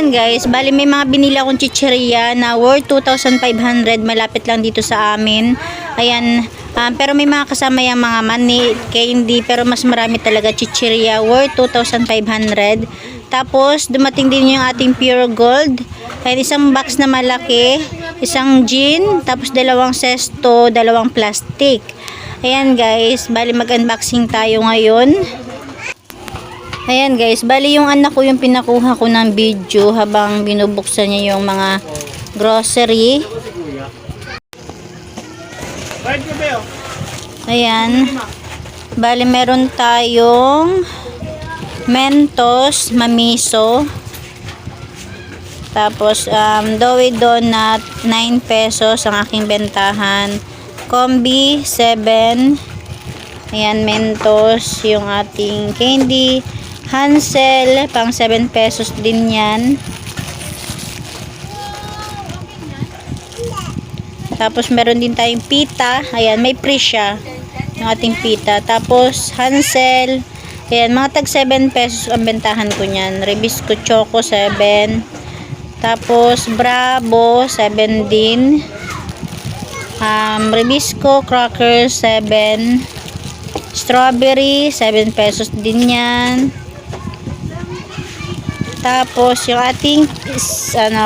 Ayan guys, bali may mga binili akong chichirya na worth 2,500, malapit lang dito sa amin. Ayan, pero may mga kasama yung mga mani, candy, pero mas marami talaga chichirya worth 2,500. Tapos dumating din yung ating pure gold. Ayan, isang box na malaki, isang gin, tapos dalawang sesto, dalawang plastic. Ayan guys, bali mag-unboxing tayo ngayon. Ayan guys, bali yung anak ko yung pinakuha ko ng video habang binubuksan niya yung mga grocery. Ayan, bali meron tayong Mentos, Mamiso. Tapos Doughy Donut, 9 pesos ang aking bentahan. Combi, 7. Ayan, Mentos, yung ating candy. Hansel, pang 7 pesos din yan. Tapos meron din tayong pita. Ayan, may free siya yung ating pita. Tapos Hansel, ayan, mga tag 7 pesos ang bentahan ko nyan. Rebisco Choco, 7. Tapos Bravo, 7 din. Rebisco Cracker, 7. Strawberry, 7 pesos din yan. Tapos yung ating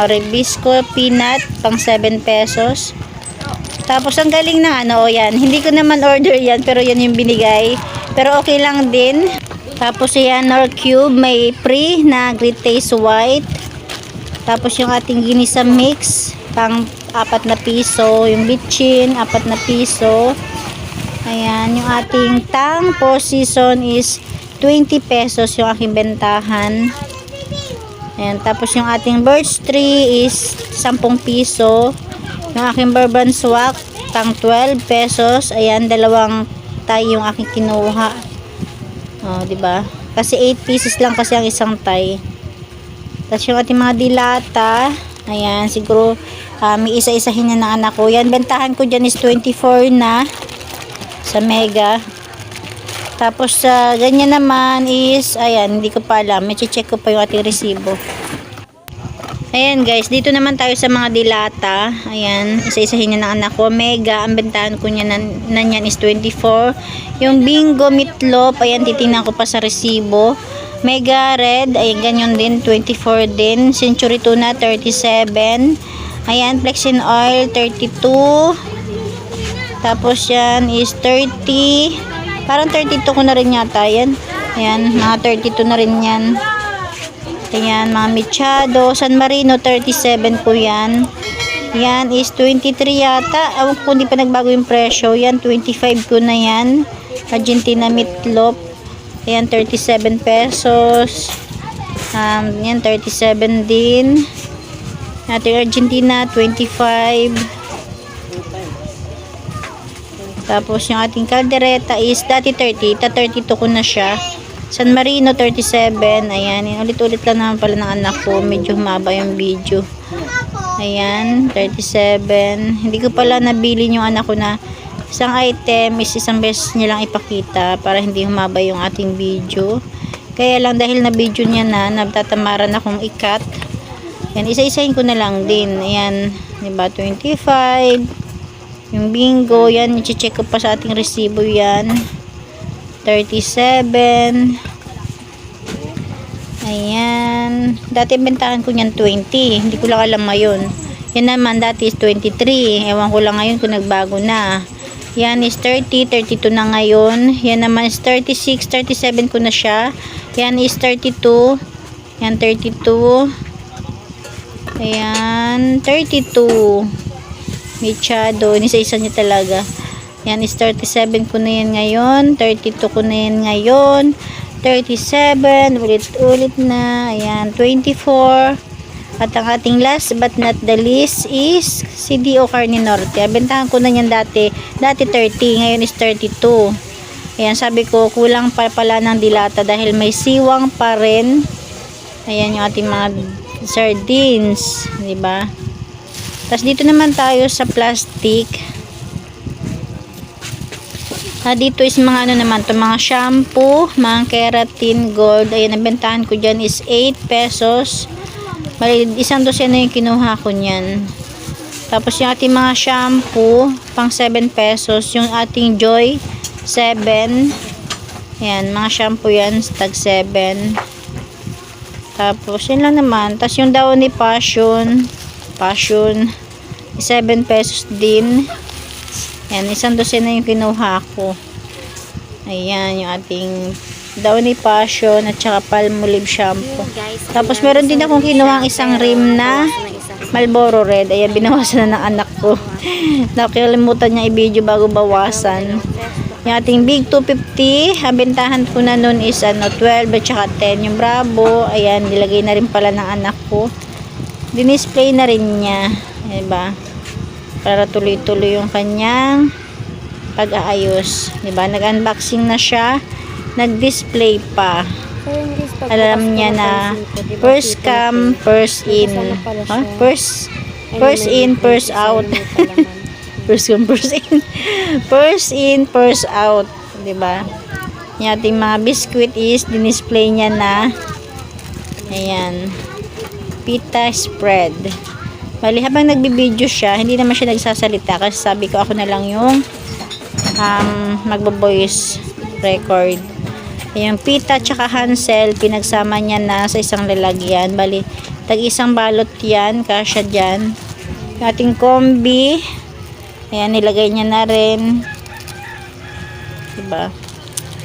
Rebisco Peanut, pang 7 pesos. Tapos ang galing na yan. Hindi ko naman order yan, pero yan yung binigay. Pero okay lang din. Tapos yan, Nor Cube, may free na Great Taste White. Tapos yung ating ginisa mix, pang 4 na piso. Yung bitchin, 4 na piso. Ayan, yung ating tang for season is 20 pesos yung aking bentahan. Ayan, tapos yung ating birch tree is 10 piso. Yung aking bourbon swak, pang 12 pesos. Ayan, dalawang tie yung aking kinuha. Oh, diba? Kasi 8 pieces lang kasi ang isang tie. Tapos yung ating mga dilata, ayan, siguro may isa-isahin na ng anak ko. Yan, bentahan ko dyan is 24 na sa Mega. Tapos ganyan naman is, ayan, hindi ko pa alam. May check ko pa yung ating resibo. Ayan guys, dito naman tayo sa mga dilata. Ayan, isa-isahin niya ng anak ko. Mega, ang bentahan ko niya na niyan is 24. Yung Bingo Meatloaf, ayan, titingnan ko pa sa resibo. Mega Red, ayan, ganyan din, 24 din. Century Tuna, 37. Ayan, Flexin Oil, 32. Tapos yan is 30. Parang 32 ko na rin yata yan. Ayan, mga 32 na rin yan. Ayan, mga Machado. San Marino, 37 ko yan. Yan is 23 yata. Ewan ko, hindi pa nagbago yung presyo. Yan, 25 ko na yan. Argentina Meatloaf. Ayan, 37 pesos. Yan, 37 din. Ating Argentina, 25. Tapos yung ating kaldereta is dati 30, 32 ko na siya. San Marino 37. Ayan, ulit-ulit lang naman pala ng anak ko. Medyo humaba yung video. Ayan, 37. Hindi ko pala nabili yung anak ko na isang item is isang beses niya lang ipakita para hindi humaba yung ating video. Kaya lang dahil na video niya na, natatamaran akong ikat. Ayan, isa-isahin ko na lang din. Ayan, diba, 25. Yung Bingo, yan, i-check ko pa sa ating resibo yan. 37. Ayan. Dati bentahan ko niyan 20. Hindi ko lang alam ngayon. Yan naman, dati is 23. Ewan ko lang ngayon kung nagbago na. Yan is 30, 32 na ngayon. Yan naman is 36, 37 ko na siya. Yan is 32. Yan, 32. Ayan, 32. Machado, inisa-isa niya talaga. Yan is 37 ko na yan ngayon, 32 ko na yan ngayon, 37, ulit-ulit na. Ayan, 24. At ang ating last but not the least is CDO Carne Norte. Bentahan ko na yan dati 30, ngayon is 32. Ayan, sabi ko kulang pa pala ng dilata dahil may siwang pa rin. Ayan yung ating mga sardines, di ba? Tapos dito naman tayo sa plastic. Dito is mga naman to, mga shampoo, mga keratin gold. Ayan, nabentahan ko dyan is 8 pesos. Bali, isang dosena yung kinuha ko niyan. Tapos yung ating mga shampoo, pang 7 pesos. Yung ating Joy, 7. Ayan, mga shampoo yan, tag 7. Tapos, yun lang naman. Tapos yung daon ni Passion, 7 pesos din. Ayan, isang dosena yung kinuha ko. Ayan, yung ating daon ni Passion at saka Palmolive shampoo. Tapos meron din akong kinuha isang rim na Marlboro Red. Ayan, binawasan na ng anak ko. Nakalimutan niya i-video bago bawasan. Yung ating Big 250, ang bentahan ko na nun is 12 at saka 10. Yung Bravo, ayan, nilagay na rin pala ng anak ko. Dinisplay na rin niya. Diba? Para tuloy-tuloy yung kanyang pag-aayos. Diba? Nag-unboxing na siya. Nag-display pa. Alam niya na first come, first in. Huh? First in, first out. First come, first in. First in, first out. Diba? Yung ating mga biscuit is dinisplay niya na ayan. Pita spread. Bali, habang nagbibideo siya, hindi naman siya nagsasalita kasi sabi ko ako na lang yung magbo-voice record. Yung pita tsaka Hansel, pinagsama niya na sa isang lalagyan. Bali, tag-isang balot yan, kasya dyan. Yung ating kombi, ayan, nilagay niya na rin. Diba?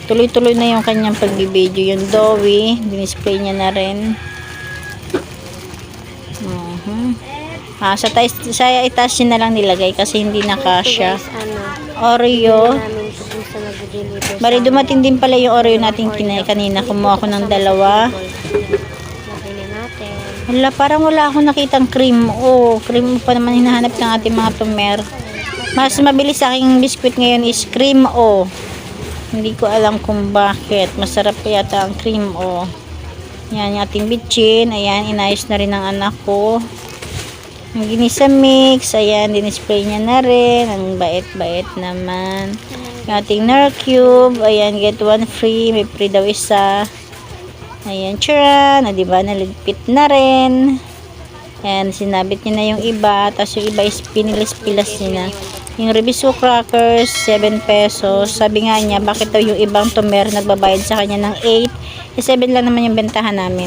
Tuloy-tuloy na yung kanyang pagbibideo. Yung Dowie, dinisplay niya na rin. Sa itaas niya na lang nilagay kasi hindi na kasya. Oreo. Bali, dumating din pala yung Oreo natin kanina. Kumuha ko ng 2. Wala, parang wala akong nakitang cream. Cream pa naman hinahanap ng ating mga tumer. Mas mabilis sa aking biscuit ngayon is cream o. Hindi ko alam kung bakit. Masarap yata ang cream o. Yan, yung ating bitchin. Ayan, inayos na rin ng anak ko. Ang ginisa mix. Ayan, dinisplay niya na rin. Ang bait-bait naman. Yung ating Nor Cube. Ayan, get one free. May free daw isa. Ayan, charan. Diba, naligpit na rin. Ayan, sinabit niya na yung iba. Tapos yung iba is pinilas-pilas niya na. Yung Rebisco crackers, 7 pesos. Sabi nga niya, bakit daw yung ibang tumer nagbabayad sa kanya ng 8? 7 lang naman yung bentahan namin.